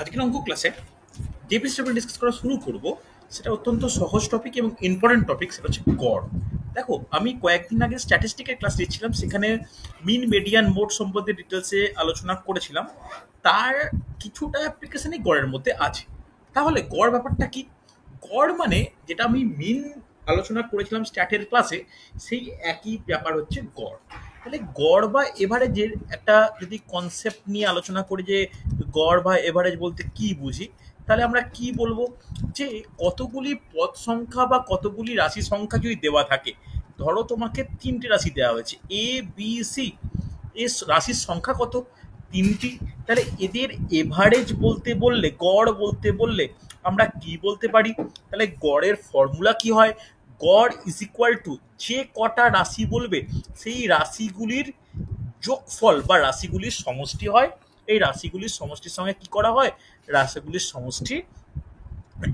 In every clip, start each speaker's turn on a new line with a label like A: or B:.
A: আজকের অঙ্ক ক্লাসে যে বিষয়টা ডিসকাস করা শুরু করব সেটা অত্যন্ত সহজ টপিক এবং ইম্পর্টেন্ট টপিক, সেটা হচ্ছে গড়। দেখো, আমি কয়েকদিন আগে স্ট্যাটিস্টিকের ক্লাস দিচ্ছিলাম, সেখানে মিন মেডিয়ান মোড সম্বন্ধে ডিটেলসে আলোচনা করেছিলাম। তার কিছুটা অ্যাপ্লিকেশনই গড়ের মধ্যে আছে। তাহলে গড় ব্যাপারটা কি? গড় মানে যেটা আমি মিন আলোচনা করেছিলাম স্ট্যাটের ক্লাসে, সেই একই ব্যাপার হচ্ছে গড়। তাহলে গড় বা এভারেজের একটা যদি কনসেপ্ট নিয়ে আলোচনা করি যে গড় বা এভারেজ বলতে কি বুঝি, তাহলে আমরা কি বলবো যে কতগুলি পদ সংখ্যা বা কতগুলি রাশি সংখ্যা যদি দেওয়া থাকে, ধরো তোমাকে তিনটে রাশি দেওয়া হয়েছে এ বি সি, এর রাশির সংখ্যা কত? তিনটি। তাহলে এদের এভারেজ বলতে বললে, গড় বলতে বললে আমরা কি বলতে পারি? তাহলে গড়ের ফর্মুলা কি হয়? গড় ইজ ইকুয়াল টু যে কটা রাশি বলবে সেই রাশিগুলির যোগফল বা রাশিগুলির সমষ্টি হয়। এই রাশিগুলির সমষ্টির সঙ্গে কি করা হয়? রাশিগুলির সমষ্টি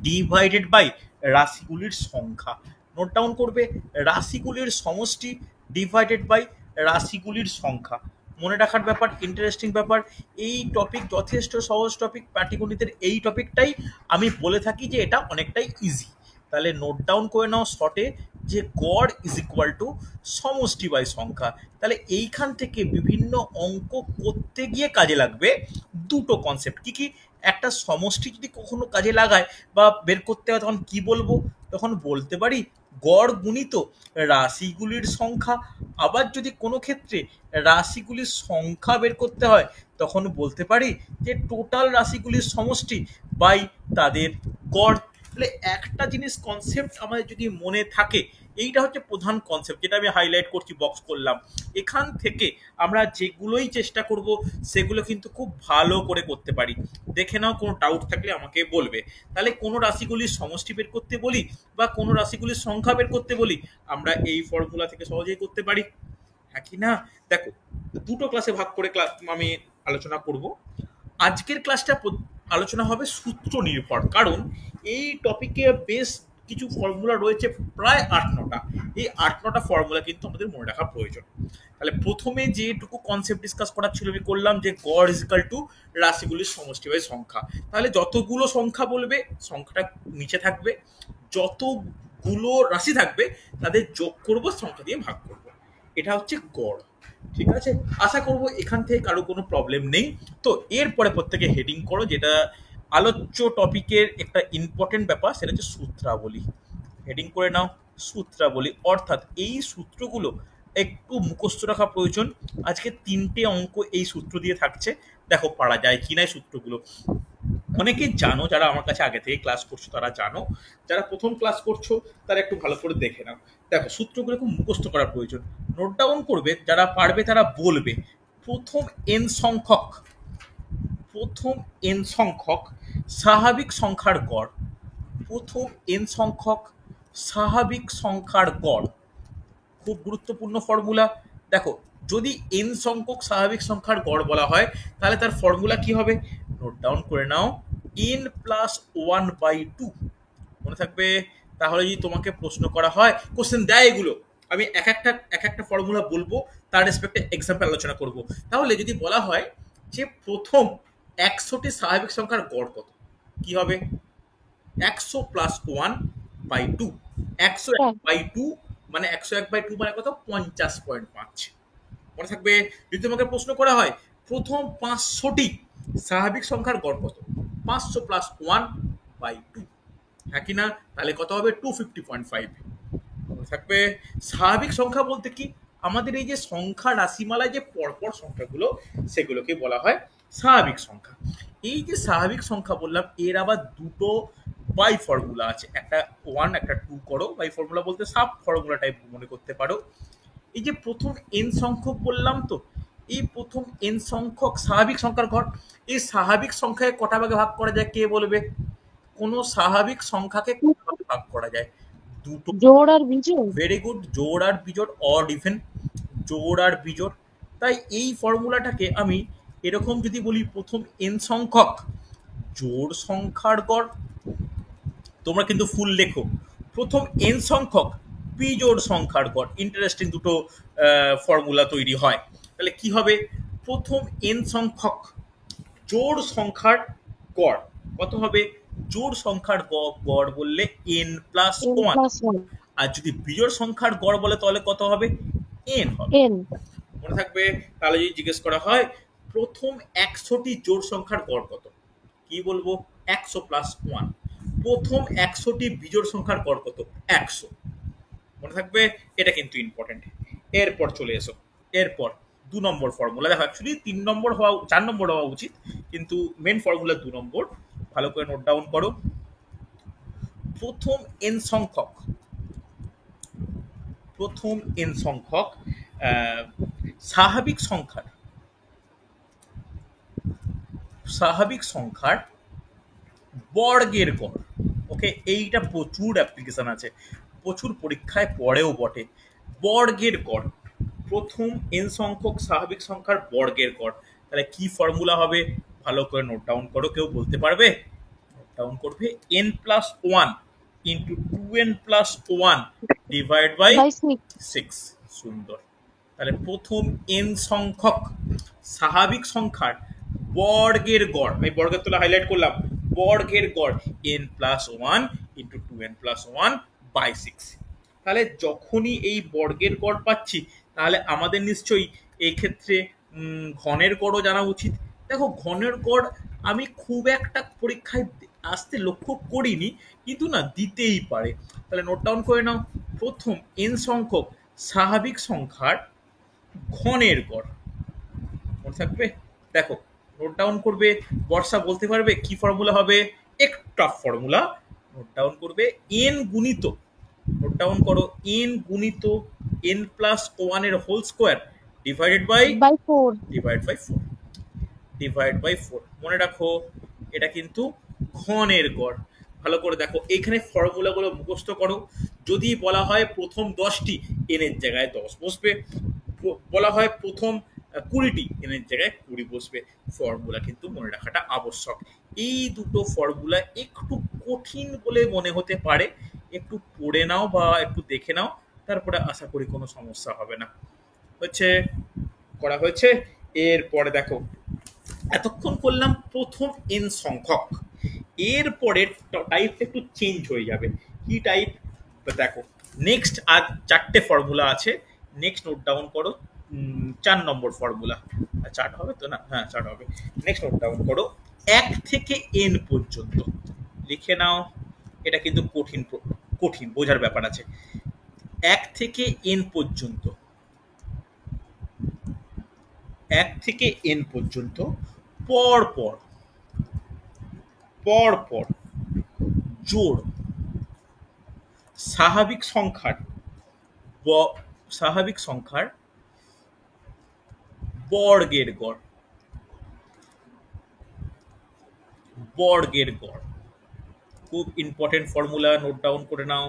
A: ডিভাইডেড বাই রাশিগুলির সংখ্যা। নোট ডাউন করবে, রাশিগুলির সমষ্টি ডিভাইডেড বাই রাশিগুলির সংখ্যা। মনে রাখার ব্যাপার, ইন্টারেস্টিং ব্যাপার। এই টপিক যথেষ্ট সহজ টপিক, পাটিগণিতের এই টপিকটাই আমি বলে থাকি যে এটা অনেকটাই ইজি। তাহলে নোট ডাউন করে নাও শর্টে যে গড় ইজ ইকুয়াল টু সমষ্টি বাই সংখ্যা। তাহলে এইখান থেকে বিভিন্ন অঙ্ক করতে গিয়ে কাজে লাগবে দুটো কনসেপ্ট। কি কি? একটা সমষ্টি যদি কখনো কাজে লাগায় বা বের করতে হয়, তখন কি বলবো? তখন বলতে পারি গড় গুণিত রাশিগুলির সংখ্যা। আবার যদি কোনো ক্ষেত্রে রাশিগুলির সংখ্যা বের করতে হয়, তখন বলতে পারি যে টোটাল রাশিগুলির সমষ্টি বাই তাদের গড়। তাহলে একটা জিনিস কনসেপ্ট আমাদের যদি মনে থাকে, এইটা হচ্ছে প্রধান কনসেপ্ট, যেটা আমি হাইলাইট করছি, বক্স করলাম। এখান থেকে আমরা যেগুলোই চেষ্টা করব সেগুলো কিন্তু খুব ভালো করে করতে পারি। দেখে নাও, কোনো ডাউট থাকলে আমাকে বলবে। তাহলে কোনো রাশিগুলির সমষ্টি বের করতে বলি বা কোনো রাশিগুলির সংখ্যা বের করতে বলি, আমরা এই ফর্মুলা থেকে সহজেই করতে পারি, হ্যাঁ কি না? দেখো, দুটো ক্লাসে ভাগ করে ক্লাস আমি আলোচনা করব। আজকের ক্লাসটা আলোচনা হবে সূত্র নির্ভর, কারণ এই টপিকে বেশ কিছু ফর্মুলা রয়েছে, প্রায় 8-9টা। এই 8-9টা ফর্মুলা কিন্তু আমাদের মনে রাখা প্রয়োজন। তাহলে প্রথমে যেটুকু কনসেপ্ট ডিসকাস করার ছিল আমি করলাম, যে গড় ইজ ইকুয়াল টু রাশিগুলির সমষ্টি বাই সংখ্যা। তাহলে যতগুলো সংখ্যা বলবে সংখ্যাটা নিচে থাকবে, যতগুলো রাশি থাকবে তাদের যোগ করব, সংখ্যা দিয়ে ভাগ করব। এটা হচ্ছে গড়। ঠিক আছে, আশা করব এখান থেকে কারো কোনো প্রবলেম নেই। তো এরপরে প্রত্যেকে হেডিং করো, যেটা আলোচ্য টপিকের একটা ইম্পর্টেন্ট ব্যাপার, সেটা হচ্ছে সূত্রাবলী। হেডিং করে নাও সূত্রাবলী, অর্থাৎ এই সূত্রগুলো একটু মুখস্থ রাখা প্রয়োজন। আজকে 3টে অঙ্ক এই সূত্র দিয়ে থাকছে, দেখো পারা যায় কি না এই সূত্রগুলো। অনেকে জানো, যারা আমার কাছে আগে থেকে ক্লাস করছো তারা জানো, যারা প্রথম ক্লাস করছো তারা একটু ভালো করে দেখে নাও। দেখো, সূত্রগুলো খুব মুখস্থ করার প্রয়োজন, নোট ডাউন করবে, যারা পারবে তারা বলবে। প্রথম এন সংখ্যক, প্রথম এন সংখ্যক স্বাভাবিক সংখ্যার গড়, প্রথম এন সংখ্যক স্বাভাবিক সংখ্যার গড়। খুব গুরুত্বপূর্ণ ফর্মুলা। দেখো, যদি এন সংখ্যক স্বাভাবিক সংখ্যার গড় বলা হয়, তাহলে তার ফর্মুলা কি হবে? নোট ডাউন করে নাও, এন প্লাস 1/2। মনে থাকবে? তাহলে যদি তোমাকে প্রশ্ন করা হয়, কোশ্চেন দেয় এগুলো, আমি এক একটা ফর্মুলা বলবো, তার রেসপেক্টে এক্সাম্পল আলোচনা করব। তাহলে যদি বলা হয় যে প্রথম 100টি স্বাভাবিক সংখ্যার গড় কত, কি হবে? 100 প্লাস 1/2, 101/2 মানে 101/2 মানে কত? 50.5। মনে থাকবে? যদি তোমাকে প্রশ্ন করা হয় প্রথম 500টি স্বাভাবিক সংখ্যার গড় কত, 500 প্লাস 1/2, হ্যাঁ কি না? তাহলে কত হবে? 250.5। মনে থাকবে? স্বাভাবিক সংখ্যা বলতে কি? আমাদের এই যে সংখ্যা রাশিমালায় যে পরপর সংখ্যাগুলো, সেগুলোকে বলা হয় স্বাভাবিক সংখ্যা। এই যে স্বাভাবিক সংখ্যা বললাম, এর আবার দুটো বাই ফর্মুলা আছে, একটা 1 একটা 2 করো। বাই ফর্মুলা বলতে সাব ফর্মুলা টাইপ মনে করতে পারো। এই যে প্রথম এন সংখ্যক বললাম, তো এই প্রথম এন সংখ্যক স্বাভাবিক সংখ্যার ঘর, এই স্বাভাবিক সংখ্যায় কটা ভাগে ভাগ করা যায় কে বলবে? কোন স্বাভাবিক সংখ্যাকে কটা ভাগে ভাগ করা যায়? দুটো।
B: জোড় আর বিজোড়।
A: ভেরি গুড, জোড় আর বিজোড়, অড ইভেন, জোড় আর বিজোড়। তাই এই ফর্মুলাটাকে আমি এরকম যদি বলি, প্রথম এন সংখ্যক জোড় সংখ্যার গড়, তোমরা কিন্তু ফুল লেখো, প্রথম এন সংখ্যক বিজোড় সংখ্যার গড়। ইন্টারেস্টিং দুটো ফর্মুলা তৈরি হয়। তাহলে কি হবে? প্রথম এন সংখ্যক জোড় সংখ্যার গড় কত হবে? জোড় সংখ্যার গড় বললে n plus
B: n
A: one,
B: plus 1
A: আর যদি বিজোড় সংখ্যার গড় বলে তাহলে কত হবে? n হবে।
B: n
A: মনে থাকবে? তাহলে যদি জিজ্ঞেস করা হয় প্রথম 100টি জোড় সংখ্যার গড় কত, কি বলবো? 100 প্লাস ওয়ান। প্রথম 100টি বিজোড় সংখ্যার গড় কত? 100। মনে থাকবে? এটা কিন্তু ইম্পর্টেন্ট। এরপর চলে এসো, এরপর 2 নম্বর ফর্মুলা। দেখো অ্যাকচুয়ালি 3 নম্বর হওয়া, 4 নম্বর হওয়া উচিত, কিন্তু মেন ফর্মুলা 2 নম্বর। ভালো করে নোট ডাউন করো। প্রথম n সংখ্যক, প্রথম n সংখ্যক স্বাভাবিক সংখ্যার, স্বাভাবিক সংখ্যার বর্গের গড়। ওকে, এইটা প্রচুর অ্যাপ্লিকেশন আছে, প্রচুর পরীক্ষায় পড়েও বটে। বর্গের গড়, প্রথম n সংখ্যক স্বাভাবিক সংখ্যার বর্গের গড়, তাহলে কি ফর্মুলা হবে? ভালো করে নোট ডাউন করো। কেউ বলতে পারবে? নোট ডাউন করবে, n plus one into 2n plus one divide by
B: by 6
A: 6। সুন্দর। তাহলে প্রথম n সংখ্যক স্বাভাবিক সংখ্যার বর্গের গড়, আমি বর্গের তোলা হাইলাইট করলাম, বর্গের গড় n plus one into 2n plus one by 6। তাহলে যখনই এই বর্গের গড় পাচ্ছি, তাহলে আমাদের নিশ্চয়ই এই ক্ষেত্রে ঘনের গড়ও জানা উচিত। দেখো ঘনের গড় আমি খুব একটা পরীক্ষায় আসতে লক্ষ্য করিনি, কিন্তু না দিতেই পারে। তাহলে নোট ডাউন করে নাও, প্রথম n সংখ্যক স্বাভাবিক সংখ্যার ঘনের গড়। মনে থাকবে? দেখো নোট ডাউন করবে। বর্ষা বলতে পারবে কি ফর্মুলা হবে? একটা ফর্মুলা নোট ডাউন করবে, n গুণিত, নোট ডাউন করো, n গুণিত n প্লাস ওয়ান এর whole square divided by
B: by 4
A: divide by four, divide by four. মনে রাখো এটা কিন্তু ঘনের গড়। ভালো করে দেখো, এইখানে ফর্মুলাগুলো মুখস্থ করো। যদি বলা হয় প্রথম 10টি, n এর জায়গায় 10 বসবে। বলা হয় প্রথম 20টি, n এর জায়গায় 20 বসবে। ফর্মুলা কিন্তু মনে রাখাটা আবশ্যক। এই দুটো ফর্মুলা একটু কঠিন বলে মনে হতে পারে, একটু পড়ে নাও বা একটু দেখে নাও, তারপরে আশা করি কোনো সমস্যা হবে না। হচ্ছে, করা হয়েছে। এরপরে দেখো, এতক্ষণ করলাম প্রথম n সংখ্যক, এরপরে টাইপটা একটু চেঞ্জ হয়ে যাবে। কি টাইপ? দেখো নেক্সট আর 4টে ফর্মুলা আছে। নেক্সট নোট ডাউন করো, 4 নম্বর ফর্মুলা। 4 হবে তো? না, হ্যাঁ 4 হবে। নেক্সট নোট ডাউন করো, 1 থেকে n পর্যন্ত লিখে নাও। এটা কিন্তু কঠিন, কঠিন বোঝার ব্যাপার আছে। 1 থেকে n পর্যন্ত, 1 থেকে n পর্যন্ত পর পর, পর পর জোড় স্বাভাবিক সংখ্যার, স্বাভাবিক সংখ্যার বর্গের গড়, বর্গের গড় খুব ইম্পর্টেন্ট ফর্মুলা, নোট ডাউন করে নাও।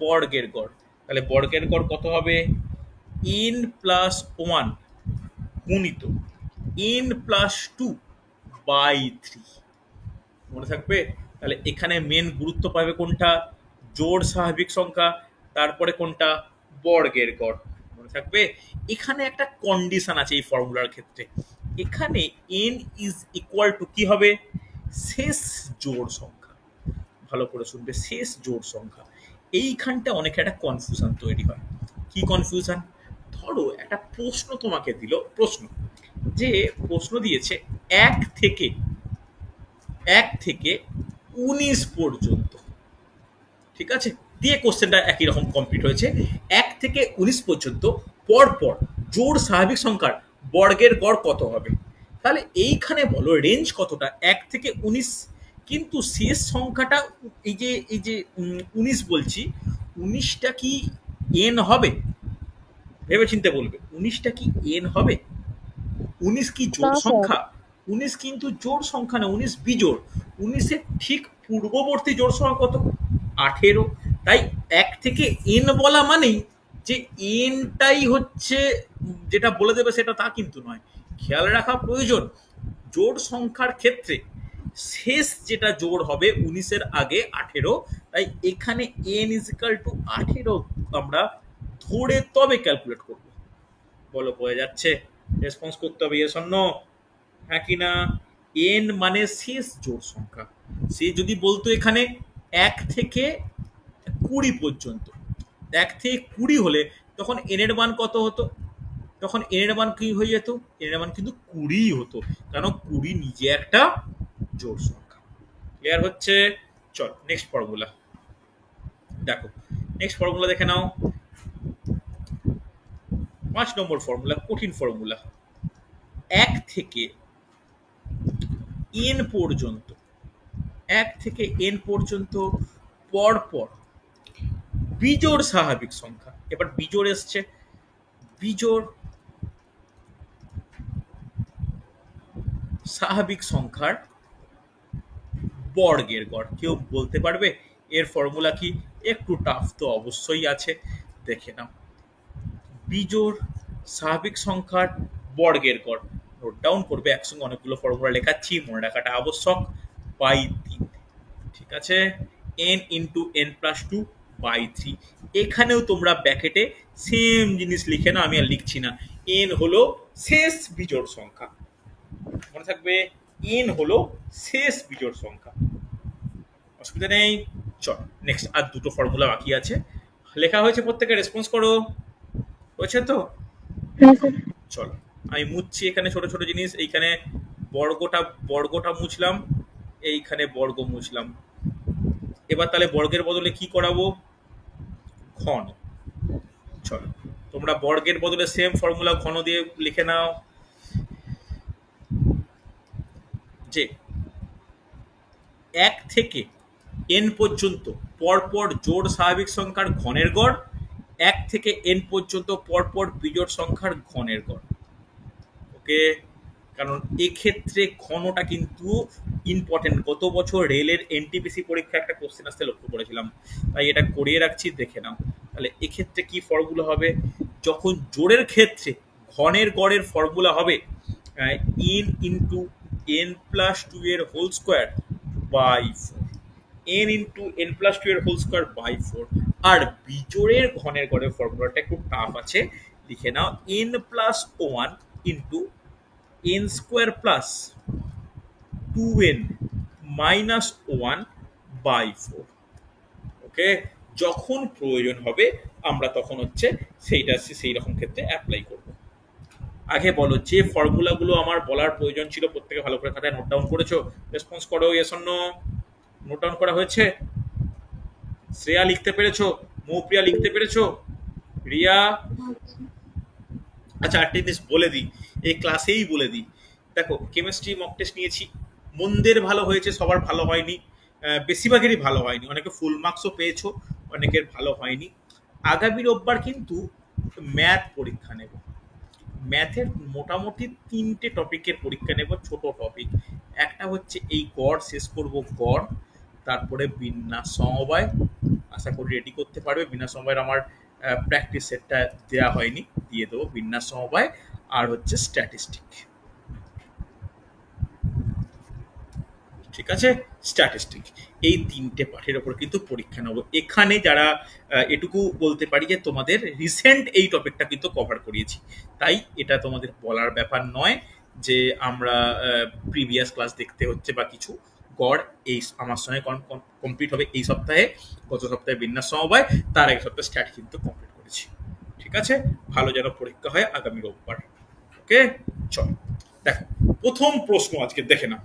A: বর্গের গড়, তাহলে বর্গের গড় কত হবে? n প্লাস ওয়ান গুণিত n plus two by three. মনে থাকবে? তাহলে এখানে মেন গুরুত্ব পাবে কোনটা? জোড় স্বাভাবিক সংখ্যা, তারপরে কোনটা? বর্গের গড়। মনে থাকবে? এখানে একটা কন্ডিশন আছে এই ফর্মুলার ক্ষেত্রে। এখানে n ইজ ইকুয়াল টু কি হবে? শেষ জোড় সংখ্যা। ভালো করে শুনবে, শেষ জোড় সংখ্যা। এইখানটা অনেক একটা কনফিউশন তৈরি হয়। কি কনফিউশন? ধরো একটা প্রশ্ন তোমাকে দিল, প্রশ্ন যে প্রশ্ন দিয়েছে 1 থেকে 19 পর্যন্ত, ঠিক আছে, দিয়ে কোশ্চেনটা একই রকম কমপ্লিট হয়েছে। 1 থেকে 19 পর্যন্ত পর পর জোড় স্বাভাবিক সংখ্যার বর্গের গড় কত হবে? তাহলে এইখানে বলো রেঞ্জ কতটা? 1 থেকে 19, কিন্তু শেষ সংখ্যাটা এই যে 19 বলছি, 19টা কি n হবে? ভেবে চিন্তে বলবে, 19টা কি n হবে? 19 কি
B: না
A: জোড়
B: স্যার
A: সংখ্যা? 19 কিন্তু জোড় সংখ্যা না, 19 বিজোড়। 19-এর ঠিক পূর্ববর্তী জোড় সংখ্যা কত? 18। তাই 1 থেকে n বলা মানেই যে nটাই হচ্ছে যেটা বলে দেবে সেটা তা কিন্তু নয়। খেয়াল রাখা প্রয়োজন, জোড় সংখ্যার ক্ষেত্রে শেষ যেটা জোড় হবে 19-এর আগে 18, তাই এখানে n ইজ ইকাল টু 18 আমরা ধরে তবে ক্যালকুলেট করব। বলো বোঝা যাচ্ছে? রেসপন্স করতে হবে, ইয়েস অর নো, হ্যাঁ কি না? এন মানে শেষ জোড় সংখ্যা। সে যদি বলতো এখানে ১ থেকে ২০ পর্যন্ত, ১ থেকে ২০ হলে তখন এন এর মান কত হতো? তখন এন এর মান কি হয়ে যেত? এন এর মান কিন্তু ২০ হতো, কারণ ২০ নিজে একটা জোড় সংখ্যা। ক্লিয়ার হচ্ছে? চল নেক্সট ফর্মুলা দেখো। নেক্সট ফর্মুলা দেখে নাও। ৫ নম্বর ফর্মুলা, কঠিন ফর্মুলা। ১ থেকে এন পর্যন্ত, ১ থেকে এন পর্যন্ত পরপর বিজোড় স্বাভাবিক সংখ্যা। এবার বিজোড় এসছে, বিজোড় স্বাভাবিক সংখ্যার বর্গের গড়। কেউ বলতে পারবে এর ফর্মুলা কি? একটু টাফ তো অবশ্যই আছে, দেখে নাও। বিজোড় স্বাভাবিক সংখ্যার বর্গের গড় নোট ডাউন করবে, একসঙ্গে অনেকগুলো ফর্মুলা লেখাচ্ছি, মনে রাখাটা আবশ্যক। বাই ৩, ঠিক আছে? N into N plus 2 by 3। এখানেও তোমরা ব্যাকেটে সেম জিনিস লিখে নাও, আমি আর লিখছি না। এন হলো শেষ বিজোড় সংখ্যা, মনে থাকবে, এন হলো শেষ বিজোড় সংখ্যা, অসুবিধা নেই। চল নেক্সট, আর দুটো ফর্মুলা বাকি আছে, লেখা হয়েছে, প্রত্যেকে রেসপন্স করো। হয়েছে তো? চলো আমি মুছছি এখানে ছোট ছোট জিনিস। এইখানে বর্গটা বর্গটা মুছলাম, এইখানে বর্গ মুছলাম। এবার তাহলে বর্গের বদলে কি করাবো? ঘন। চলো তোমরা বর্গের বদলে সেম ফর্মুলা ঘন দিয়ে লিখে নাও, যে ১ থেকে এন পর্যন্ত পরপর জোড় স্বাভাবিক সংখ্যার ঘনের গড়, ১ থেকে এন পর্যন্ত পরপর বিজোড় সংখ্যার ঘনের গড়। ওকে, কারণ এক্ষেত্রে ঘনটা কিন্তু ইম্পর্টেন্ট। গত বছর রেলের এনটিপিসি পরীক্ষা একটা কোশ্চেন আসতে লক্ষ্য করেছিলাম, তাই এটা করিয়ে রাখছি, দেখে নাও। তাহলে এক্ষেত্রে কি ফর্মুলা হবে? যখন জোড়ের ক্ষেত্রে ঘনের গড়ের ফর্মুলা হবে এন ইন্টু এন প্লাস 2 এর whole square by 4, N into N plus 2 এর হোল স্কোয়ার বাই 4। আর বিজোড়ের ঘনের গড়ের ফর্মুলাটা একটু টাফ আছে, লিখে নাও, N plus 1 into N square plus 2n minus 1 by 4। Okay, যখন প্রয়োজন হবে আমরা তখন হচ্ছে সেইটা সেই রকম ক্ষেত্রে অ্যাপ্লাই করব। আগে বলো, যে ফর্মুলাগুলো আমার বলার প্রয়োজন ছিল প্রত্যেকে ভালো করে খাতায় নোট ডাউন করেছো? রেসপন্স করো, yes or no. Note down করা হয়েছে? শ্রেয়া লিখতে পেরেছো? মৌপ্রিয়া লিখতে পেরেছো? রিয়া? আচ্ছা একটা জিনিস বলে দিই, এই ক্লাসেই বলে দিই, দেখো কেমিস্ট্রি মক টেস্ট নিয়েছি, মন্দের ভালো হয়েছে, সবার ভালো হয়নি, বেশিরভাগেরই ভালো হয়নি, অনেকে ফুল মার্কসও পেয়েছো, অনেকের ভালো হয়নি। আগামী রোববার কিন্তু ম্যাথ পরীক্ষা নেব, ম্যাথের মোটামুটি 3টে টপিকের পরীক্ষা নেব, ছোট টপিক। একটা হচ্ছে এই গড় শেষ করব, গড়, তারপরে বিন্যাস সমবায়, আশা করি রেডি করতে পারবে। বিন্যাস সমবায়ের আমার প্র্যাকটিস সেটটা দেওয়া হয়নি, দিয়ে দেবো বিন্যাস সমবায়, আর হচ্ছে স্ট্যাটিস্টিক। ঠিক আছে, স্ট্যাটিস্টিক, এই 3টে পাঠের ওপর কিন্তু পরীক্ষা নেব। এখানে যারা এটুকু বলতে পারি যে তোমাদের রিসেন্ট এই টপিকটা কিন্তু কভার করিয়েছি, তাই এটা তোমাদের বলার ব্যাপার নয় যে আমরা প্রিভিয়াস ক্লাস দেখতে হচ্ছে বা কিছু। গড় এই আমার সঙ্গে কমপ্লিট হবে এই সপ্তাহে, গত সপ্তাহে বিন্যাস সমবায়, তার এক সপ্তাহে স্ট্যাট কিন্তু কমপ্লিট করেছি। ঠিক আছে, ভালো যেন পরীক্ষা হয় আগামী রোববার। ওকে, চল দেখো প্রথম প্রশ্ন আজকে দেখে না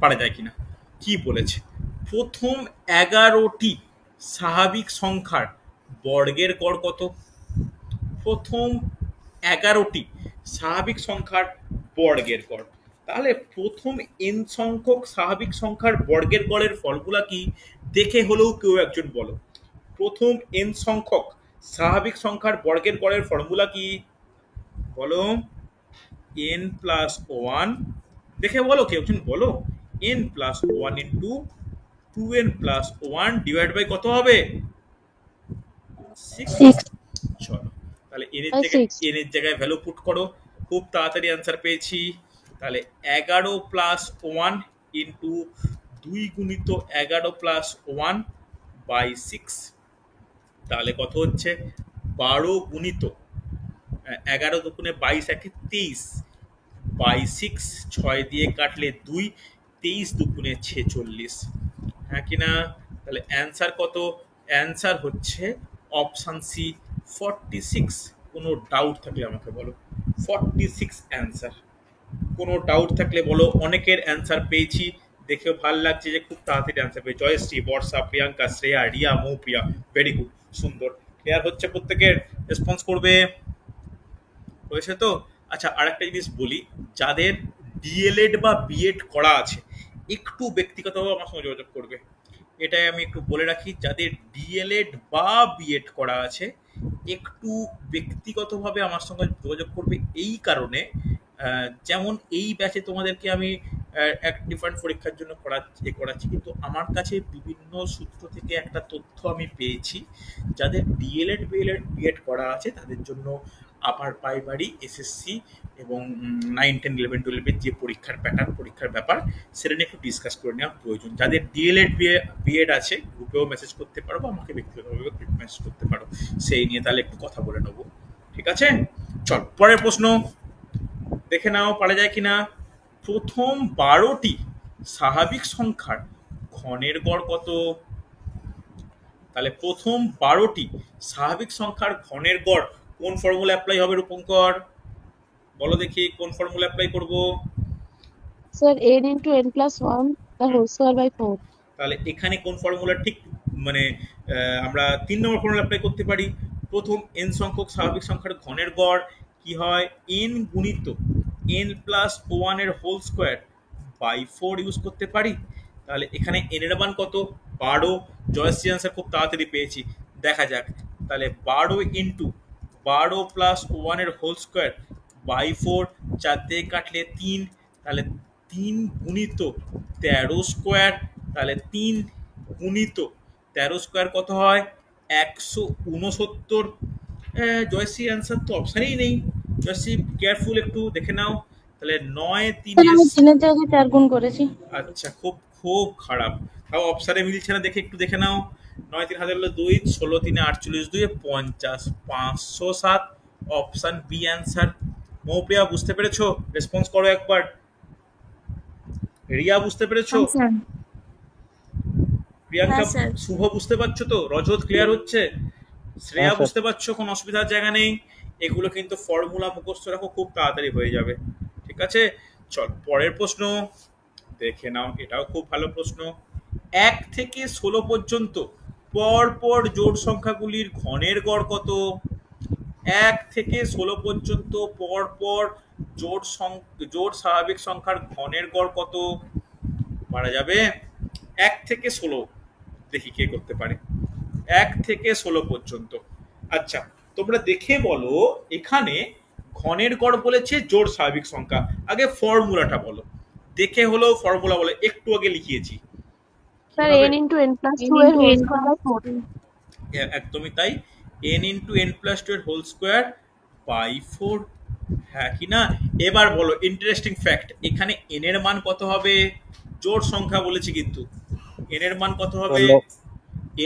A: পারা যায় কিনা। কি বলেছে? প্রথম 11টি স্বাভাবিক সংখ্যার বর্গের গড় কত? প্রথম 11টি স্বাভাবিক সংখ্যার বর্গের গড়। তাহলে প্রথম n সংখ্যক স্বাভাবিক সংখ্যার বর্গের গড়ের ফর্মুলা কি? দেখে হলেও কেউ একজন বলো। প্রথম n সংখ্যক স্বাভাবিক সংখ্যার বর্গের গড়ের ফর্মুলা কি? বলো। n প্লাস 1, দেখে বলো, কেউ একজন বলো। n plus 1 into 2n plus 1 divide by কত হবে? 6। চলো তাহলে n এর জায়গায় ভ্যালু পুট করো, খুব তাড়াতাড়ি অ্যান্সার পেয়েছি। তাহলে 11 প্লাস 1 ইন্টু 2 গুণিত 11 প্লাস 1 বাই 6, তাহলে কত হচ্ছে? 12 গুণিত 11 দুগুণে 22 একে 23 বাই 6, 6 দিয়ে কাটলে 2, 23×2=46, হ্যাঁ কি না? তাহলে অ্যান্সার কত? অ্যান্সার হচ্ছে অপশান সি, 46। কোনো ডাউট থাকলে আমাকে বলো। 46 অ্যান্সার। কোনো ডাউট থাকলে বলো। অনেকের অ্যান্সার পেয়েছি, দেখেও ভালো লাগছে যে খুব তাড়াতাড়ি অ্যান্সার পেয়েছি। জয়শ্রী, বর্ষা, প্রিয়াঙ্কা, শ্রেয়া, রিয়া, মৌপ্রিয়া, ভেরি গুড, সুন্দর। ক্লিয়ার হচ্ছে প্রত্যেকের? রেসপন্স করবে। হয়েছে তো? আচ্ছা, আরেকটা জিনিস বলি, যাদের ডিএলএড বা বিএড করা আছে একটু ব্যক্তিগতভাবে আমার সঙ্গে যোগাযোগ করবে। এটাই আমি একটু বলে রাখি, যাদের ডিএলএড বা বিএড করা আছে একটু ব্যক্তিগতভাবে আমার সঙ্গে যোগাযোগ করবে। এই কারণে যেমন এই ব্যাচে তোমাদেরকে আমি এক ডিফারেন্ট পরীক্ষার জন্য করাচ্ছি, কিন্তু আমার কাছে বিভিন্ন সূত্র থেকে একটা তথ্য আমি পেয়েছি, যাদের ডিএলএড বিএড করা আছে তাদের জন্য আপার প্রাইমারি, এসএসসি এবং 9, 10, 11, 12-এর যে পরীক্ষার প্যাটার্ন, পরীক্ষার ব্যাপার, সেটা নিয়ে একটু ডিসকাস করে নেওয়া প্রয়োজন। যাদের ডিএলএড বিএড আছে গ্রুপেও মেসেজ করতে পারো, বা আমাকে ব্যক্তিগতভাবে মেসেজ করতে পারো, সেই নিয়ে তাহলে একটু কথা বলে নেবো। ঠিক আছে, চল পরের প্রশ্ন দেখে নাও পারা যায় কিনা। প্রথম 12টি স্বাভাবিক সংখ্যার ঘনের গড় কত? তাহলে প্রথম 12টি স্বাভাবিক সংখ্যার ঘনের গড় কোন ফর্মুলা অ্যাপ্লাই হবে রূপঙ্কর? বলো দেখি কোন ফর্মুলা অ্যাপ্লাই করব?
B: Sir n into n plus 1 the whole square by 4.
A: তাহলে এখানে কোন ফর্মুলা ঠিক, মানে আমরা 3 নম্বর ফর্মুলা অ্যাপ্লাই করতে পারি। প্রথম n সংখ্যক স্বাভাবিক সংখ্যার ঘনের গড় কি হয়? n গুণিত n প্লাস 1 এর হোল স্কোয়ার বাই 4 ইউজ করতে পারি। তাহলে এখানে n এর মান কত? 12। জয়শ্রী আনসার খুব তাড়াতাড়ি পেয়েছি, দেখা যাক। তাহলে 12 ইন্টু 12 প্লাস 1 এর হোল স্কোয়ার বাই 4, 4 দিয়ে কাটলে 3, তাহলে 3 গুণিত 13 স্কোয়ার, তাহলে 3 গুণিত 13 স্কোয়ার কত হয়? 169। জয়শ্রী আনসার তো অপশানেই নেই। জয়শ্রী কেয়ারফুল, একটু দেখে নাও। তাহলে 9
B: স্যার
A: 3
B: আমি 3 এর জায়গায় 4 গুণ করেছি।
A: আচ্ছা, খুব খুব খারাপ। তাও অপশানে মিলছে না, দেখে একটু দেখে নাও। 9 3 হাজার হলো 2, 16 3 48, 2 50, 507। Option B answer. মৌপ্রিয়া বুঝতে পেরেছো? রেসপন্স করো একবার। রিয়া বুঝতে পেরেছো?
C: স্যার।
A: প্রিয়াঙ্কা,
C: হ্যাঁ স্যার।
A: শুভ বুঝতে পারছো তো? রজত ক্লিয়ার হচ্ছে? শ্রেয়া
D: স্যার।
A: বুঝতে পারছো? কোনো অসুবিধার জায়গা নেই। এগুলো কিন্তু ফর্মুলা মুখস্থ রাখো, খুব তাড়াতাড়ি হয়ে যাবে। ঠিক আছে, চল পরের প্রশ্ন দেখে নাও। এটাও খুব ভালো প্রশ্ন। 1 থেকে 16 পর্যন্ত পর পর জোড় সংখ্যাগুলির ঘনের গড় কত? 1 থেকে 16 পর্যন্ত পর পর জোড় স্বাভাবিক সংখ্যার ঘনের গড় কত? পারা যাবে? 1 থেকে 16, দেখি কে করতে পারে। 1 থেকে 16 পর্যন্ত। আচ্ছা, তোমরা দেখে বলো, এখানে ঘনের গড় বলেছে জোড় স্বাভাবিক সংখ্যা। আগে ফর্মুলাটা বলো, দেখে হলো ফর্মুলা বলে, একটু আগে লিখিয়েছি।
B: স্যার
A: কিভাবে?
B: n into n plus 2
C: n
B: এর
C: into
B: whole
C: n
B: square by 4.
A: একদমই তাই, n ইন্টু n প্লাস 2 এর হোল স্কোয়ার বাই 4, হ্যাঁ কি না? এবার বলো ইন্টারেস্টিং ফ্যাক্ট, এখানে n এর মান কত হবে? জোড় সংখ্যা বলেছি কিন্তু n এর মান কত হবে?
D: 16।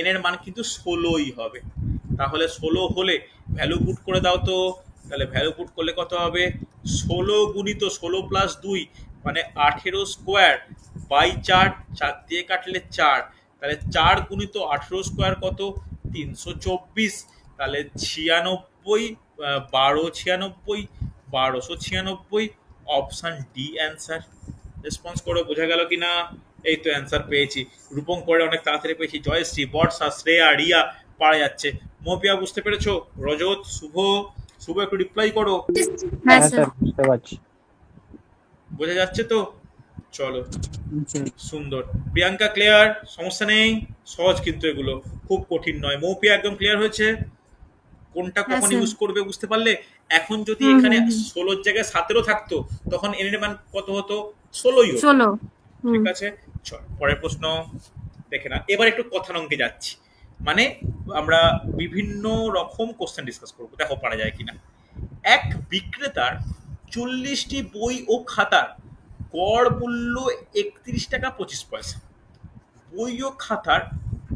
A: n এর মান কিন্তু 16ই হবে। তাহলে 16 হলে ভ্যালু পুট করে দাও তো। তাহলে ভ্যালু পুট করলে কত হবে? 16 গুণিত 16 প্লাস 2 মানে 18 স্কোয়ার বাই 4, 4 দিয়ে কাটলে 4, তাহলে 4 গুণিত 18 স্কোয়ার কত? 324। তাহলে 96, 12 96, 1296। Option D answer. রেসপন্স করো, বোঝা গেল কি না? এই তো অ্যান্সার পেয়েছি। রূপঙ্করে অনেক তাড়াতাড়ি পেয়েছি। জয়শ্রী, বর্ষা, শ্রেয়া, রিয়া পারা যাচ্ছে। মৌপিয়া বুঝতে পেরেছো? রজত, শুভ, শুভ একটু রিপ্লাই করো।
C: হ্যাঁ
D: হ্যাঁ
C: স্যার।
D: স্যার, বুঝতে পারছি।
A: বোঝা যাচ্ছে তো? চলো, সুন্দর। প্রিয়াঙ্কা ক্লিয়ার? সমস্যা নেই, সহজ কিন্তু এগুলো খুব কঠিন নয়। মৌপিয়া একদম ক্লিয়ার হয়েছে? কোনটা
C: হ্যাঁ
A: কখন
C: স্যার।
A: ইউজ করবে বুঝতে পারলে? এখন যদি
C: হুম
A: এখানে
C: হুম হুম।
A: 16 জায়গায় 17 থাকতো, তখন n এর মান কত হতো? 16ই হতো।
C: 16।
A: ঠিক আছে, চল পরের প্রশ্ন দেখে না। এবার একটু কথার যাচ্ছি, মানে আমরা বিভিন্ন রকম কোশ্চেন ডিসকাস করবো, দেখো পারা যায় কিনা। এক বিক্রেতার 40টি বই ও খাতার গড় মূল্য 31 টাকা 25 পয়সা। বই ও খাতার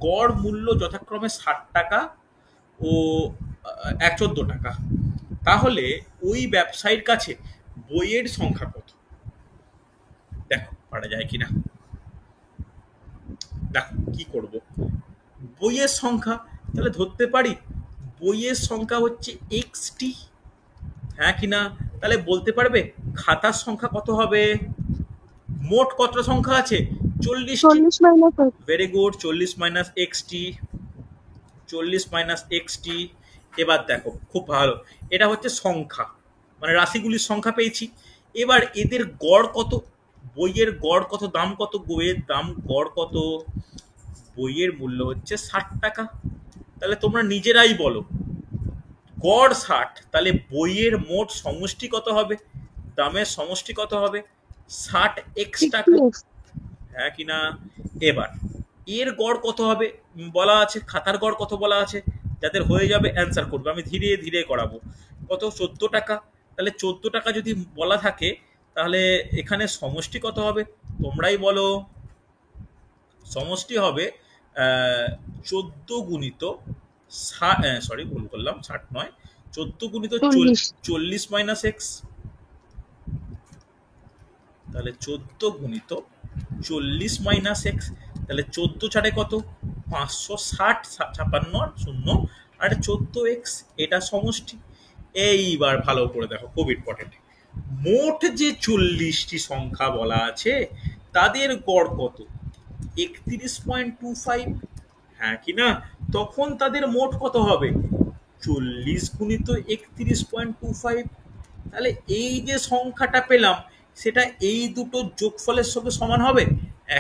A: গড় মূল্য যথাক্রমে 60 টাকা ও 14 টাকা। তাহলে ওই ব্যবসায়ীর কাছে বইয়ের সংখ্যা কত? দেখো পারা যায় কিনা। দেখো কি করব, বইয়ের সংখ্যা তাহলে ধরতে পারি বইয়ের সংখ্যা হচ্ছে এক্সটি, হ্যাঁ কিনা। তাহলে বলতে পারবে খাতার সংখ্যা কত হবে, মোট কত সংখ্যা আছে 40টি।
B: 40 - 8।
A: Very good, 40 minus XT, 40 minus XT. এবার দেখো খুব ভালো, এটা হচ্ছে সংখ্যা মানে রাশিগুলির সংখ্যা পেয়েছি। এবার এদের গড় কত, বইয়ের গড় কত, দাম কত, বইয়ের দাম গড় কত, বইয়ের মূল্য হচ্ছে 60 টাকা। তাহলে তোমরা নিজেরাই বলো গড় 60, তাহলে বইয়ের মোট সমষ্টি কত হবে, দামের সমষ্টি কত হবে 60x টাকা,
B: 60x।
A: হ্যাঁ কিনা। এবার এর গড় কত হবে বলা আছে, খাতার গড় কত বলা আছে, যাদের হয়ে যাবে অ্যান্সার করবে, আমি ধীরে ধীরে করাবো। কত 14 টাকা, তাহলে 14 টাকা যদি বলা থাকে তাহলে এখানে সমষ্টি কত হবে তোমরাই বলো। সমষ্টি হবে 14 গুণিত 60, সরি ভুল করলাম, 60 নয়, 14 গুণিত
B: 40।
A: 40 মাইনাস এক্স। তাহলে 14 গুণিত 40 মাইনাস এক্স, তাহলে 14 ছাড়ে কত 560, 56 শূন্য, আর 14x, এটা সমষ্টি। এইবার ভালো করে দেখো, খুব ইম্পর্টেন্ট, মোট যে 40টি সংখ্যা বলা আছে তাদের গড় কত 31.25, হ্যাঁ কি না। তখন তাদের মোট কত হবে 40 গুণিত 31.25। তাহলে এই যে সংখ্যাটা পেলাম সেটা এই দুটো যোগফলের সঙ্গে সমান হবে।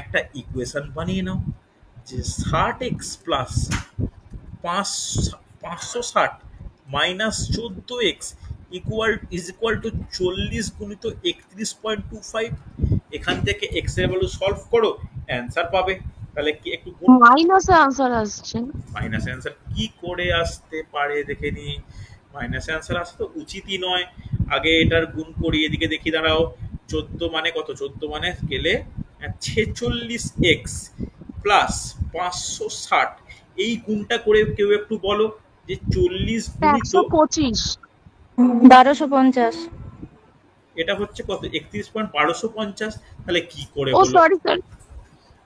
A: একটা ইকুয়েশন বানিয়ে নাও যে 60x plus 560 minus 14x equal to 40 গুণিত 31.25। এখান থেকে x এর ভ্যালু সলভ করো, অ্যান্সার পাবে। তাহলে কি একটু
B: মাইনাসে আনসার আসছে।
A: মাইনাস অ্যান্সার কি করে আসতে পারে দেখে নি, মাইনাস অ্যান্সার আসতে তো উচিতই নয়। আগে এটার গুণ করি, এদিকে দেখি দাঁড়াও, 14 মানে কত, 14 মানে গেলে 46x প্লাস 560, এই গুণটা করে কেউ একটু বলো যে 40 গুণিত
B: 125।
C: 1250।
A: এটা হচ্ছে কত 31.1250। তাহলে কি করে
B: ও
A: বলো,
B: সরি স্যার,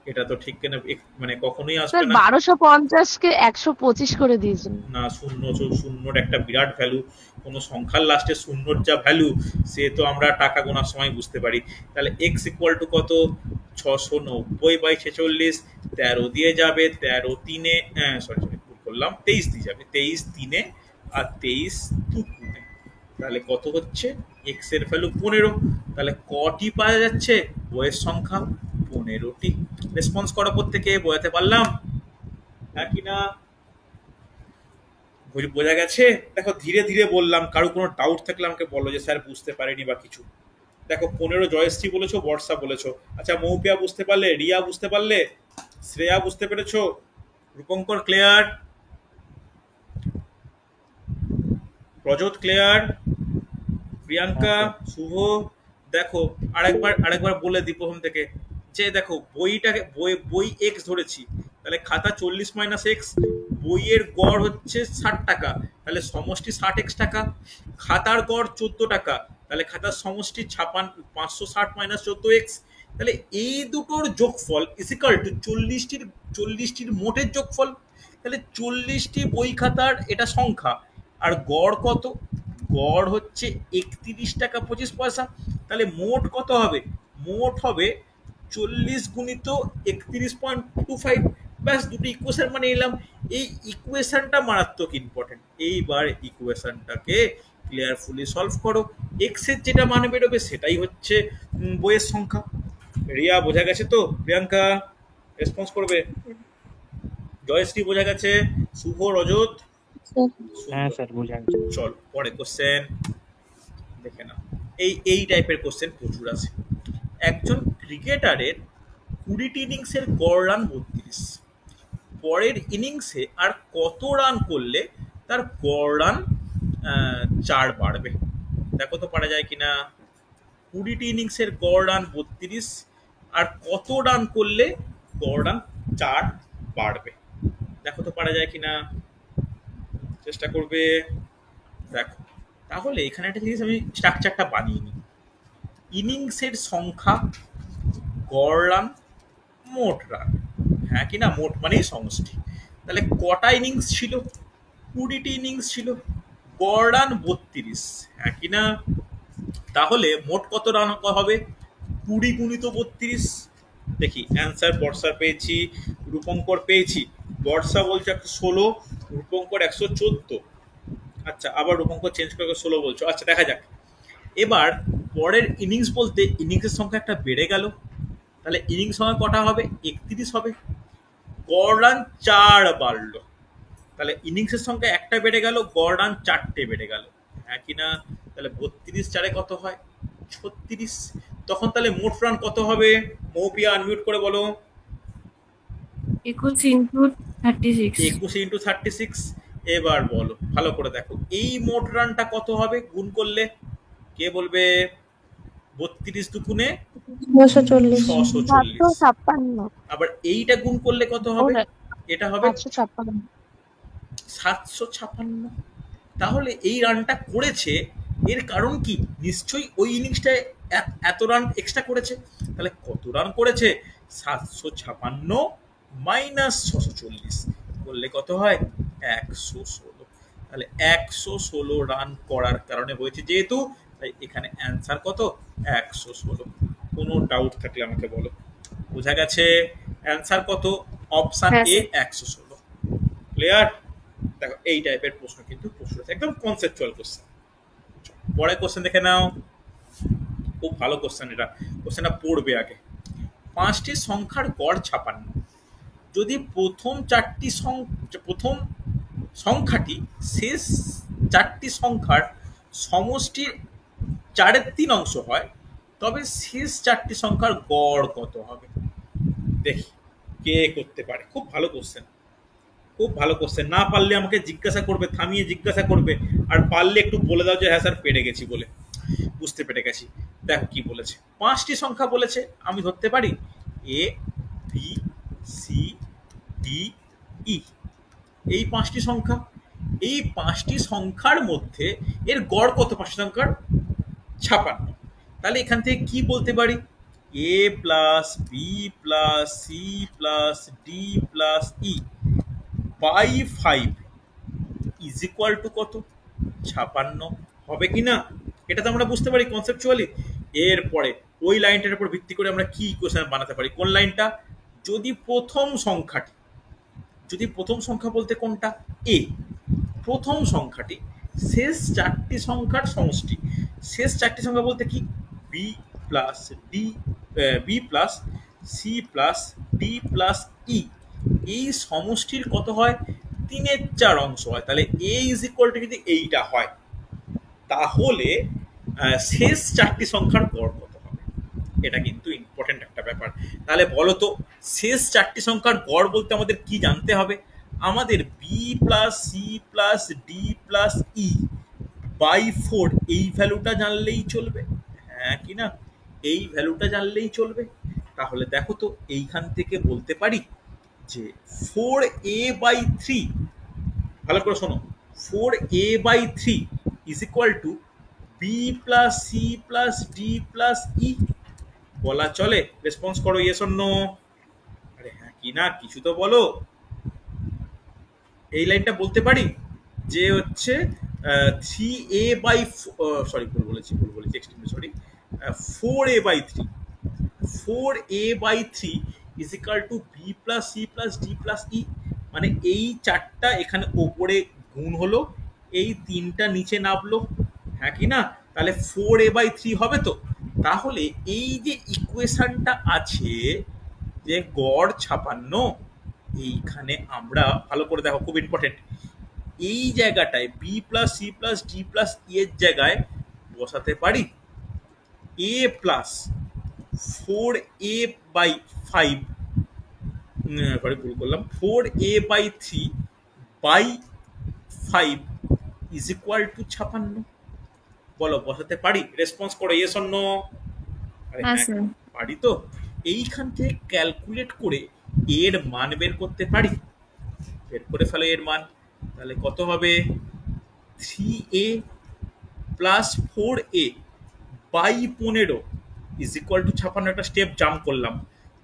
A: এটা তো ঠিক কেন মানে কখনোই আসবে
B: স্যার
A: না।
B: 1250 কে 125 করে দিয়েছেন।
A: না, শূন্যর একটা বিরাট ভ্যালু, কোনো সংখ্যার লাস্টে শূন্যর যা ভ্যালু সে তো আমরা টাকা গোনার সময় বুঝতে পারি। তাহলে এক্স ইকুয়াল টু কত 690/46, 13 দিয়ে যাবে, 13 তিনে, সরি ভুল করলাম, 23 দিয়ে যাবে, 23 তিনে আর 23 দুগুণে, তাহলে কত হচ্ছে এক্স এর ভ্যালু 15। তাহলে কটি পাওয়া যাচ্ছে বইয়ের সংখ্যা 15টি। রেসপন্স করা প্রত্যেকে বোঝাতে পারলাম, হ্যাঁ কিনা, বোঝা গেছে। দেখো ধীরে ধীরে বললাম, কারো কোনো ডাউট থাকলে আমাকে বলো যে স্যার বুঝতে পারিনি বা কিছু। দেখো 15 জয়শ্রী বলেছো, বর্ষা বলেছো, আচ্ছা মৌপিয়া বুঝতে পারলে, রিয়া বুঝতে পারলে, শ্রেয়া বুঝতে পেরেছো, রূপঙ্কর ক্লিয়ার, প্রজোত ক্লিয়ার, প্রিয়াঙ্কা, শুভ। দেখো আরেকবার বলে দিই প্রথম থেকে, যে দেখো বইটাকে বই এক্স ধরেছি, তাহলে খাতা 40 মাইনাস এক্স, বইয়ের গড় হচ্ছে 60 টাকা, তাহলে সমষ্টি 60x টাকা, খাতার গড় 14 টাকা, তাহলে খাতার সমষ্টি 560 মাইনাস 14x। তাহলে এই দুটোর যোগফল ইজিক্যাল টু 40টির মোটের যোগফল। তাহলে 40টি বই খাতার এটা সংখ্যা, আর গড় কত, গড় হচ্ছে 31 টাকা 25 পয়সা। তাহলে মোট কত হবে, মোট হবে 40 গুণিত 31.25। ব্যাস, দুটো ইকুয়েশন মানে এলাম। এই ইকুয়েশনটা মারাত্মক ইম্পর্টেন্ট। এইবার ইকুয়েশনটাকে ক্লিয়ারফুলি সলভ করো, এক্স এর যেটা মান বেরোবে সেটাই হচ্ছে বইয়ের সংখ্যা। রিয়া বোঝা গেছে তো, প্রিয়াঙ্কা রেসপন্স করবে, জয়শ্রী বোঝা গেছে, শুভ, রজত,
C: হ্যাঁ স্যার বুঝা গেছে।
A: চল পরে কোশ্চেন দেখে না। এই টাইপের কোশ্চেন প্রচুর আছে। একজন ক্রিকেটারের 20টি ইনিংসের গড় রান 32, পরের ইনিংসে আর কত রান করলে তার গড় রান 4 বাড়বে, দেখো তো পারা যায় কিনা। 20টি ইনিংসের গড় রান 32, আর কত রান করলে গড় রান 4 বাড়বে, দেখো তো পারা যায় কিনা, চেষ্টা করবে। দেখো তাহলে এখানে একটা জিনিস আমি স্ট্রাকচারটা বানিয়ে নিই, ইনিংসের সংখ্যা গড় রান, মোট রান, হ্যাঁ কি না, মোট মানেই সমষ্টি। তাহলে কটা ইনিংস ছিল? 20টি ইনিংস ছিল, গড় রান 32, হ্যাঁ কি না। তাহলে মোট কত রান হবে? 20 গুণিত 32। দেখি অ্যান্সার বর্ষার পেয়েছি, রূপঙ্কর পেয়েছি। বর্ষা বলছে 116, রূপঙ্কর 114। আচ্ছা, আবার রূপঙ্কর চেঞ্জ করে 16 বলছো। আচ্ছা, দেখা যাক। এবার পরের ইনিংস বলতে ইনিংসের সংখ্যা একটা বেড়ে গেল, তাহলে ইনিংস সংখ্যা কটা হবে? 31 হবে। গড় রান 4 বাড়লো, তাহলে ইনিংসের সংখ্যা একটা বেড়ে গেল, গড় রান 4টে বেড়ে গেল, হ্যাঁ কিনা। তাহলে 32 4-এ কত হয়? 36। তখন তাহলে মোট রান কত হবে? মৌপিয়া আনমিউট করে বলো।
C: 21 × 36।
A: 21 ইন্টু 36। এবার বলো, ভালো করে দেখো, এই মোট রানটা কত হবে গুণ করলে? কে বলবে? 32 দুগুণে
C: 240।
A: 640।
B: 756।
A: আবার এইটা গুণ করলে কত হবে?
B: ওটা
A: এটা হবে
B: 756।
A: 756। তাহলে এই রানটা করেছে, এর কারণ কি? নিশ্চয়ই ওই ইনিংসটায় এত রান এক্সট্রা করেছে। তাহলে কত রান করেছে? 756 মাইনাস 640 করলে কত হয়? 116। তাহলে 116 রান করার কারণে হয়েছে যেহেতু, তাই এখানে অ্যান্সার কত? 116। কোনো ডাউট থাকলে আমাকে বলো। বোঝা গেছে? অ্যান্সার কত? অপশান
C: হ্যাঁ
A: এ
C: স্যার।
A: 116। ক্লিয়ার? দেখো এই টাইপের প্রশ্ন কিন্তু প্রশ্ন একদম কনসেপচুয়াল কোশ্চেন। পরে কোশ্চেন দেখে নাও, খুব ভালো কোশ্চেন এটা। কোশ্চেনটা পড়বে আগে। 5টি সংখ্যার গড় 56, যদি প্রথম সংখ্যাটি শেষ 4টি সংখ্যার সমষ্টির 4/3 অংশ হয়, তবে শেষ 4টি সংখ্যার গড় কত হবে? দেখি কে করতে পারে। খুব ভালো কোশ্চেন, খুব ভালো কোশ্চেন। না পারলে আমাকে জিজ্ঞাসা করবে, থামিয়ে জিজ্ঞাসা করবে, আর পারলে একটু বলে দাও যে হ্যাঁ স্যার পেরে গেছি বলে, বুঝতে পেরে গেছি। দেখো কি বলেছে, 5টি সংখ্যা বলেছে, আমি ধরতে পারি এ, বি, সি, ডি, ই। এই 5টি সংখ্যা, এই 5টি সংখ্যার মধ্যে এর গড় কত? 5টি সংখ্যার 56। তাহলে এখান থেকে কি বলতে পারি? A plus B plus C plus D plus E by 5 is equal to কত? 56 হবে কি না? এটা তো আমরা বুঝতে পারি কনসেপচুয়ালি। এরপরে ওই লাইনটার উপর ভিত্তি করে আমরা কি ইকুয়েশন বানাতে পারি? কোন লাইনটা? যদি প্রথম সংখ্যাটি, যদি প্রথম সংখ্যা বলতে কোনটা? এ। প্রথম সংখ্যাটি শেষ 4টি সংখ্যার সমষ্টি। শেষ 4টি সংখ্যা বলতে কি? B plus D, B plus C plus D plus E. এই সমষ্টির কত হয়? 3/4 অংশ হয়। তাহলে এ ইজ ইকুয়াল টু যদি এইটা হয়, তাহলে শেষ 4টি সংখ্যার গড় কত হবে? এটা কিন্তু ইম্পর্টেন্ট একটা ব্যাপার। তাহলে বলো তো, শেষ 4টি সংখ্যার গড় বলতে আমাদের কি জানতে হবে? আমাদের B plus C plus D plus E by 4 এই ভ্যালুটা জানলেই চলবে, হ্যাঁ কি না? এই ভ্যালুটা জানলেই চলবে। তাহলে দেখো তো, এইখান থেকে বলতে পারি যে 4a/3, ভালো করে শোনো, 4a/3 is equal to B plus C plus D plus E. বলা চলে? রেসপন্স করো, ইয়েস অর নো। আরে হ্যাঁ কি না, কিছু তো বলো। এই লাইনটা বলতে পারি যে হচ্ছে 3a/, সরি ভুল বলেছি, extremely sorry, 4a/3, 4a/3 is equal to B plus C plus D plus E. মানে এই 4টা এখানে ওপরে গুণ হলো, এই 3টা নিচে নামলো, হ্যাঁ কি না? তাহলে 4a/3 হবে তো। তাহলে এই যে ইকুয়েশনটা আছে যে গড় 56, এইখানে আমরা ভালো করে দেখো, খুব ইম্পর্টেন্ট, এই জায়গাটায় B plus C plus D plus E এর জায়গায় বসাতে পারি এ প্লাস 4a/5, সরি ভুল করলাম, 4a/3 by 5 is equal to 56। বলো বসাতে পারি? রেসপন্স করো, ইয়েস অর নো। আরে
C: হ্যাঁ
A: হ্যাঁ
C: স্যার।
A: পারি তো। এইখান থেকে ক্যালকুলেট করে এর মান বের করতে পারি। বের করে ফেলো এর মান। তাহলে কত হবে? 3a plus 4a by 15 is equal to 56, একটা স্টেপ জাম্প করলাম,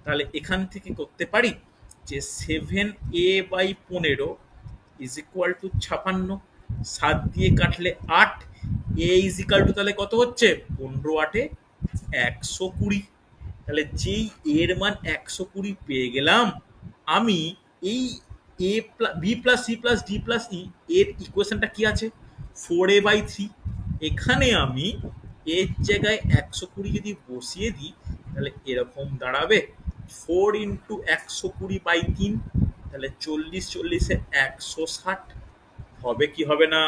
A: তাহলে এখান থেকে করতে পারি যে 7a/15 ইজ ইকুয়াল টু 56, 7 দিয়ে কাটলে 8, এ ইজ ইকুয়াল টু তাহলে কত হচ্ছে 15 8 120। তাহলে যেই এর মান 120 পেয়ে গেলাম, আমি এই A B plus C plus D plus E এর ইকুয়েশনটা কি আছে 4a/3। এখানে আমি এর জায়গায় 120 যদি বসিয়ে দিই তাহলে এরকম দাঁড়াবে 4 ইন্টু 120/3, তাহলে 40 40 160 হবে কি হবে না?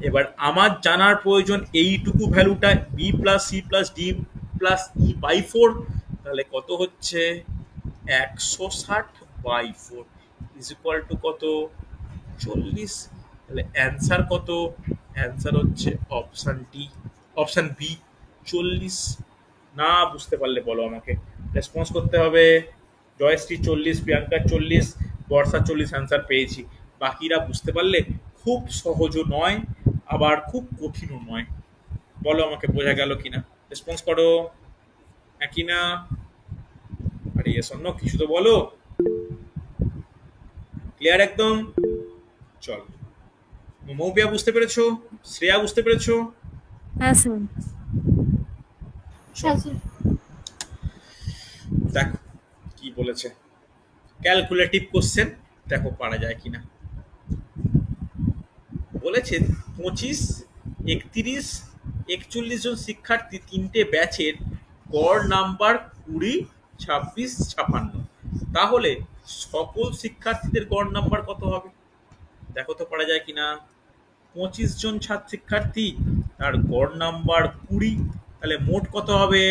A: এবার আমার জানার প্রয়োজন এইটুকু ভ্যালুটা B plus C plus D plus E by 4, তাহলে কত হচ্ছে 160/4 ইজ ইকুয়াল টু কত 40। তাহলে অ্যান্সার কত? অ্যান্সার হচ্ছে অপশান ডি, অপশান বি 40। না বুঝতে পারলে বলো আমাকে, রেসপন্স করতে হবে। জয়শ্রী 40, প্রিয়াঙ্কা 40, বর্ষা 40 অ্যান্সার পেয়েছি। বাকিরা বুঝতে পারলে? খুব সহজও নয় আবার খুব কঠিনও নয়। বলো আমাকে বোঝা গেল কিনা, রেসপন্স করো। একই না? আরে ইয়েস অর নো কিছু তো বলো। ক্লিয়ার একদম? চল, মৌপিয়া বুঝতে পেরেছো? শ্রেয়া বুঝতে পেরেছো?
C: হ্যাঁ স্যার।
B: হ্যাঁ স্যার।
A: দেখো কি বলেছে, ক্যালকুলেটিভ কোশ্চেন, দেখো পারা যায় কিনা। বলেছে 25, 31, 41 জন শিক্ষার্থী তিনটে ব্যাচের গড় নাম্বার 20, 26, 56। তাহলে সকল শিক্ষার্থীদের গড় নাম্বার কত হবে? দেখো তো পারা যায় কিনা। 25 জন ছাত্র শিক্ষার্থী, তার গড় নাম্বার 20, তাহলে মোট কত হবে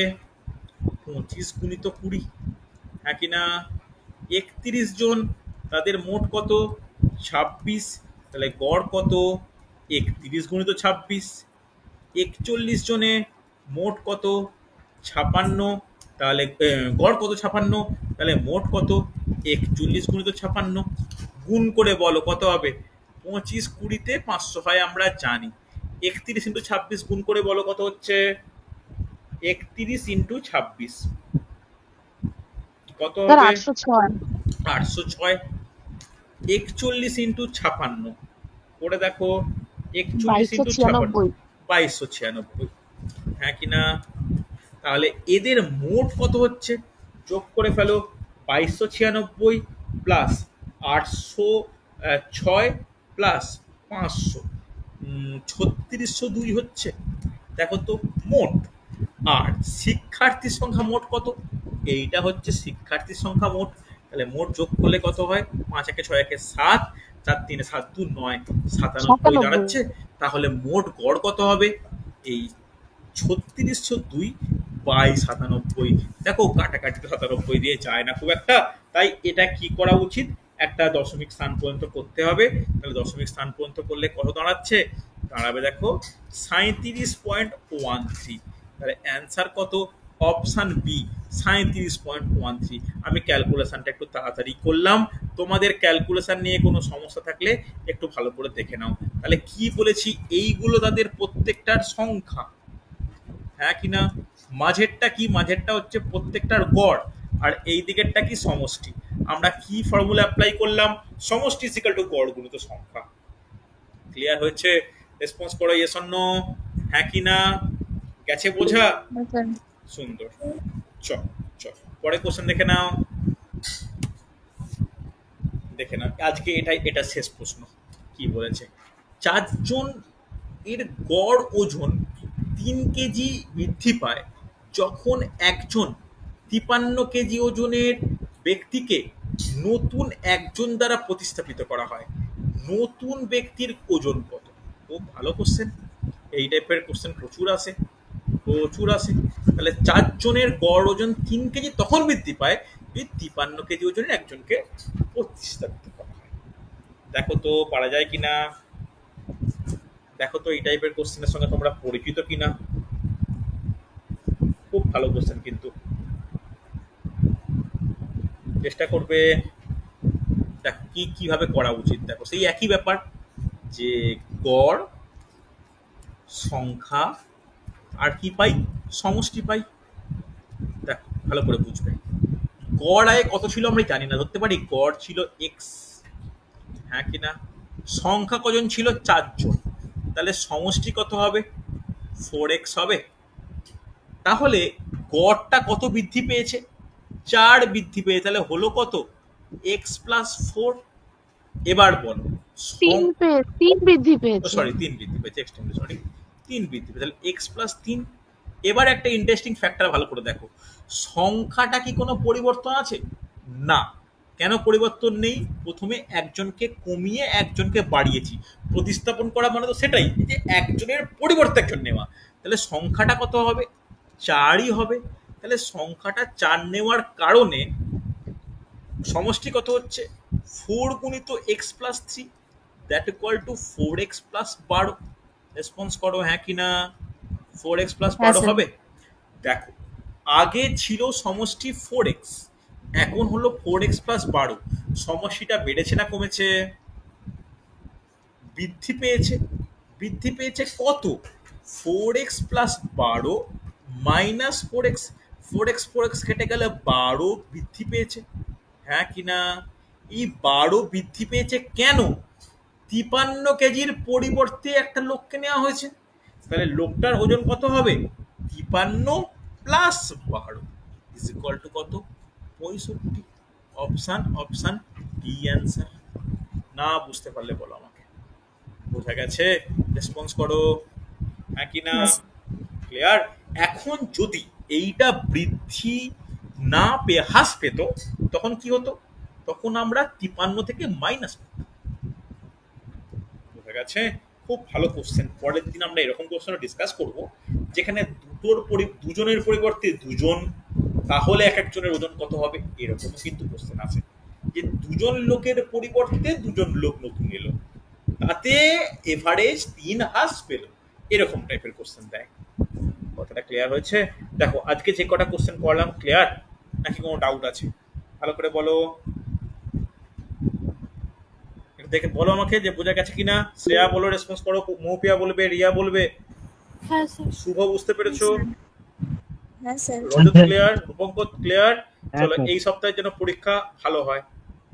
A: 25 গুণিত 20, হ্যাঁ কিনা? 31 জন, তাদের মোট কত 26, তাহলে গড় কত 31 গুণিত 26। 41 জনে মোট কত 56, তাহলে গড় কত 56, তাহলে মোট কত 41 গুণিত 56। গুণ করে বলো কত হবে? 25 20-তে 500 হয় আমরা জানি। 31 ইন্টু 26 গুণ করে বলো কত হচ্ছে? 31 ইন্টু 26 কত
B: স্যার
A: হবে?
B: 806।
A: 806। 41 ইন্টু 56 করে দেখো, 41 ইন্টু 56 2296, হ্যাঁ কিনা? তাহলে এদের মোট কত হচ্ছে? যোগ করে ফেলো, 2296 প্লাস 806 প্লাস 500, 3602 হচ্ছে। দেখো তো মোট। আর শিক্ষার্থীর সংখ্যা মোট কত? এইটা হচ্ছে শিক্ষার্থীর সংখ্যা মোট। তাহলে মোট যোগ করলে কত হয়? 5 1 6 1 7, 4 3 7 2 9, 97 দাঁড়াচ্ছে। তাহলে মোট গড় কত হবে? এই 3602/97। দেখো কাটাকাটি তো 97 দিয়ে যায় না খুব একটা, তাই এটা কি করা উচিত? একটা দশমিক স্থান পর্যন্ত করতে হবে। তাহলে দশমিক স্থান পর্যন্ত করলে কত দাঁড়াচ্ছে? দাঁড়াবে দেখো 37.13। তাহলে অ্যান্সার কত? Option B 37.13। আমি ক্যালকুলেশনটা একটু তাড়াতাড়ি করলাম, তোমাদের ক্যালকুলেশন নিয়ে কোনো সমস্যা থাকলে একটু ভালো করে দেখে নাও। তাহলে কি বলেছি, এইগুলো তাদের প্রত্যেকটার সংখ্যা, হ্যাঁ কিনা? মাঝেরটা কি? মাঝেরটা হচ্ছে প্রত্যেকটার গড়, আর এই দিকেরটা কি? সমষ্টি। আমরা কি ফর্মুলা অ্যাপ্লাই করলাম? সমষ্টি ইজ ইকুয়াল টু গড় গুণিত সংখ্যা। ক্লিয়ার হয়েছে? রেসপন্স করো ইয়েস অর নো, হ্যাঁ কি না? গেছে বোঝা? সুন্দর। চল চল পরে কোশ্চেন দেখে নাও, দেখে নাও। আজকে এটা শেষ প্রশ্ন। কি বলেছে? 4 জন এর গড় ওজন 3 কেজি বৃদ্ধি পায় যখন একজন 53 কেজি ওজনের ব্যক্তিকে নতুন একজন দ্বারা প্রতিস্থাপিত করা হয়। নতুন ব্যক্তির ওজন কত? খুব ভালো কোশ্চেন। এই টাইপের কোশ্চেন প্রচুর আসে, প্রচুর আসে। তাহলে 4 জনের গড় ওজন 3 কেজি তখন বৃদ্ধি পায় যদি 53 কেজি ওজনের একজনকে প্রতিস্থাপিত করা হয়। দেখো তো পারা যায় কিনা, দেখো তো এই টাইপের কোশ্চেনের সঙ্গে তোমরা পরিচিত কিনা। খুব ভালো কোশ্চেন, কিন্তু চেষ্টা করবে। দেখো কি কিভাবে করা উচিত। দেখো সেই একই ব্যাপার, যে গড়, সংখ্যা, আর কি পাই? সমষ্টি পাই। ভালো করে বুঝবে। গড় আয় কত ছিল আমরা জানি না, ধরতে পারি গড় ছিল এক্স, হ্যাঁ কি না? সংখ্যা কজন ছিল? 4 জন। তাহলে সমষ্টি কত হবে? 4x হবে। তাহলে গড়টা কত বৃদ্ধি পেয়েছে? 4 বৃদ্ধি পেয়েছে। তাহলে হলো কত? x plus 4। এবার বলো
B: তিন বৃদ্ধি পেয়েছে।
A: সরি 3 বৃদ্ধি পেয়েছে, এক্সট্রিমলি সরি, 3 বৃদ্ধি পেয়েছে। তাহলে x প্লাস 3। এবার একটা ইন্টারেস্টিং ফ্যাক্টর ভালো করে দেখো, সংখ্যাটা কি কোনো পরিবর্তন আছে? না। কেন পরিবর্তন নেই? প্রথমে একজনকে কমিয়ে একজনকে বাড়িয়েছি, প্রতিস্থাপন করা মানে তো সেটাই, যে একজনের পরিবর্তে একজন নেওয়া। তাহলে সংখ্যাটা কত হবে? 4ই হবে। তাহলে সংখ্যাটা 4 নেওয়ার কারণে সমষ্টি কত হচ্ছে? 4 গুণিত x plus 3 that equal to 4x plus 12। Response করো হ্যাঁ কি না? 4x প্লাস
C: হ্যাঁ
A: 12
C: স্যার।
A: হবে। দেখো, আগে ছিল সমষ্টি 4x, এখন হলো 4x প্লাস 12। সমষ্টিটা বেড়েছে না কমেছে? বৃদ্ধি পেয়েছে। বৃদ্ধি পেয়েছে কত? 4x plus 12 minus 4x। 4x কেটে গেলে 12 বৃদ্ধি পেয়েছে, হ্যাঁ কি না? এই 12 বৃদ্ধি পেয়েছে কেন? 53 কেজির পরিবর্তে একটা লোককে নেওয়া হয়েছে। তাহলে লোকটার ওজন কত হবে? 53 প্লাস 12 ইজ ইকুয়াল টু কত? 65। Option D answer. না বুঝতে পারলে বলো আমাকে। বোঝা গেছে? রেসপন্স করো হ্যাঁ কি না?
C: Yes.
A: ক্লিয়ার? এখন যদি এইটা বৃদ্ধি না পেয়ে হ্রাস পেত, তখন কি হতো? তখন আমরা 53 থেকে মাইনাস। বোঝা গেছে? খুব ভালো কোশ্চেন। পরের দিন আমরা এরকম কোশ্চেন ডিসকাস করব, যেখানে দুজনের পরিবর্তে দুজন, তাহলে এক একজনের ওজন কত হবে, এরকম কিন্তু কোশ্চেন আছে। যে দুজন লোকের পরিবর্তে দুজন লোক নতুন এলো, তাতে এভারেজ 3 হ্রাস পেল, এরকম টাইপের কোশ্চেন দেয়। কথাটা ক্লিয়ার হয়েছে? দেখো আজকে যে কটা কোশ্চেন করলাম ক্লিয়ার, নাকি কোনো ডাউট আছে? ভালো করে বলো, দেখে বলো আমাকে যে বোঝা গেছে কিনা। শ্রেয়া বলো, রেসপন্স করো, মৌপিয়া বলবে, রিয়া বলবে,
B: হ্যাঁ স্যার।
A: শুভ বুঝতে পেরেছো?
C: হ্যাঁ স্যার।
A: রজত ক্লিয়ার, রূপঙ্কর ক্লিয়ার? চলো এই সপ্তাহের জন্য পরীক্ষা ভালো হয়,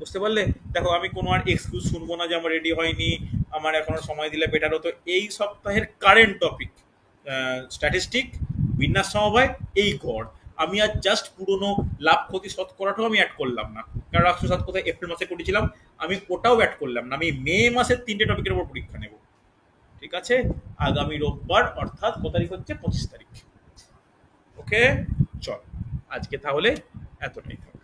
A: বুঝতে পারলে? দেখো আমি কোনো আর এক্সকিউজ শুনবো না যে আমার রেডি হয়নি, আমার এখনো সময় দিলে বেটার হতো। এই সপ্তাহের কারেন্ট টপিক স্ট্যাটিস্টিক, বিন্যাস সমবায়, এই গড়। আমি আর জাস্ট পুরনো লাভ ক্ষতি শতকরাটাও আমি অ্যাড করলাম না, কারণ লাভ ক্ষতি শতকরা এপ্রিল মাসে করেছিলাম, আমি ওটাও অ্যাড করলাম না। আমি মে মাসের 3টে টপিকের উপর পরীক্ষা নেব, ঠিক আছে? আগামী রোববার, অর্থাৎ কত তারিখ হচ্ছে? 25 তারিখ। ওকে, চল আজকে তাহলে এতটাই থাকবে।